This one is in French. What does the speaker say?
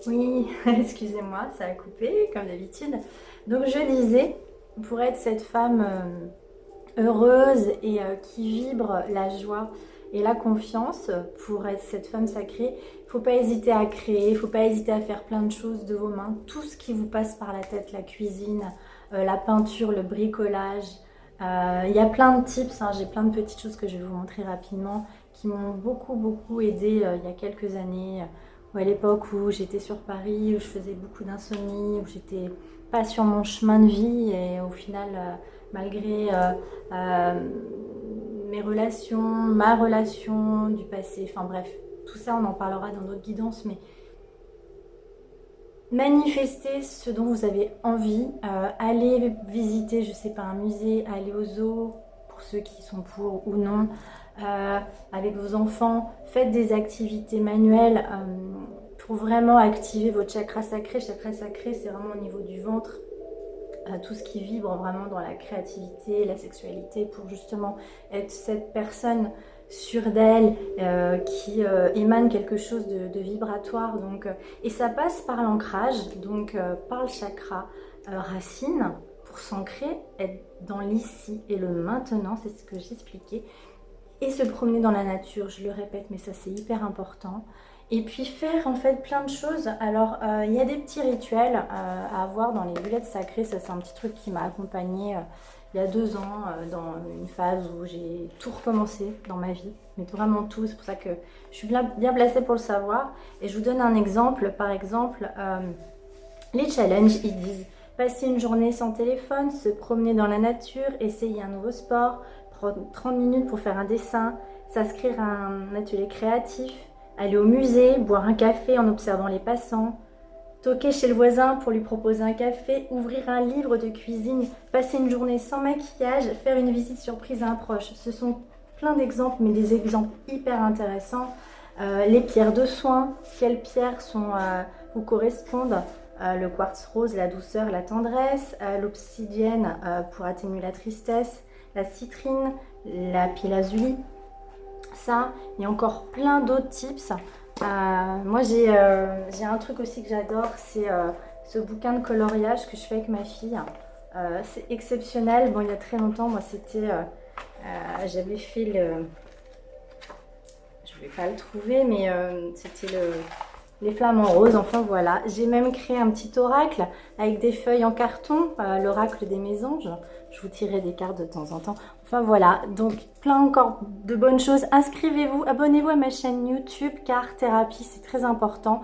Oui, excusez-moi, ça a coupé comme d'habitude. Donc je disais, pour être cette femme heureuse et qui vibre la joie et la confiance, pour être cette femme sacrée, il ne faut pas hésiter à créer, il ne faut pas hésiter à faire plein de choses de vos mains, tout ce qui vous passe par la tête, la cuisine, la peinture, le bricolage. Il y a plein de tips, hein, j'ai plein de petites choses que je vais vous montrer rapidement qui m'ont beaucoup aidé il y a quelques années. Ou à l'époque où j'étais sur Paris, où je faisais beaucoup d'insomnie, où j'étais pas sur mon chemin de vie et au final, malgré mes relations, ma relation du passé, enfin bref, tout ça on en parlera dans d'autres guidances, mais manifestez ce dont vous avez envie, allez visiter, je sais pas, un musée, aller au zoo, pour ceux qui sont pour ou non, avec vos enfants, faites des activités manuelles pour vraiment activer votre chakra sacré. Chakra sacré, c'est vraiment au niveau du ventre, tout ce qui vibre vraiment dans la créativité, la sexualité, pour justement être cette personne sûre d'elle, qui émane quelque chose de vibratoire. Donc, et ça passe par l'ancrage, donc par le chakra racine, pour s'ancrer, être dans l'ici et le maintenant, c'est ce que j'expliquais. Et se promener dans la nature, je le répète, mais ça c'est hyper important. Et puis faire en fait plein de choses. Alors il y a des petits rituels à avoir dans les bulettes sacrées. Ça c'est un petit truc qui m'a accompagnée il y a 2 ans dans une phase où j'ai tout recommencé dans ma vie. Mais vraiment tout, c'est pour ça que je suis bien placée pour le savoir. Et je vous donne un exemple. Par exemple, les challenges, ils disent passer une journée sans téléphone, se promener dans la nature, essayer un nouveau sport, prendre 30 minutes pour faire un dessin, s'inscrire à un atelier créatif, aller au musée, boire un café en observant les passants, toquer chez le voisin pour lui proposer un café, ouvrir un livre de cuisine, passer une journée sans maquillage, faire une visite surprise à un proche. Ce sont plein d'exemples, mais des exemples hyper intéressants. Les pierres de soin, quelles pierres vous correspondent? Le quartz rose, la douceur, la tendresse, l'obsidienne pour atténuer la tristesse, la citrine, la lazuli. Ça, il y a encore plein d'autres tips. Moi, j'ai un truc aussi que j'adore, c'est ce bouquin de coloriage que je fais avec ma fille. C'est exceptionnel. Bon, il y a très longtemps, moi, j'avais fait le... Je ne vais pas le trouver, mais c'était les flammes en rose. Enfin, voilà. J'ai même créé un petit oracle avec des feuilles en carton, l'oracle des mésanges. Je vous tirerai des cartes de temps en temps. Enfin voilà, donc plein encore de bonnes choses. Inscrivez-vous, abonnez-vous à ma chaîne YouTube car thérapie, c'est très important.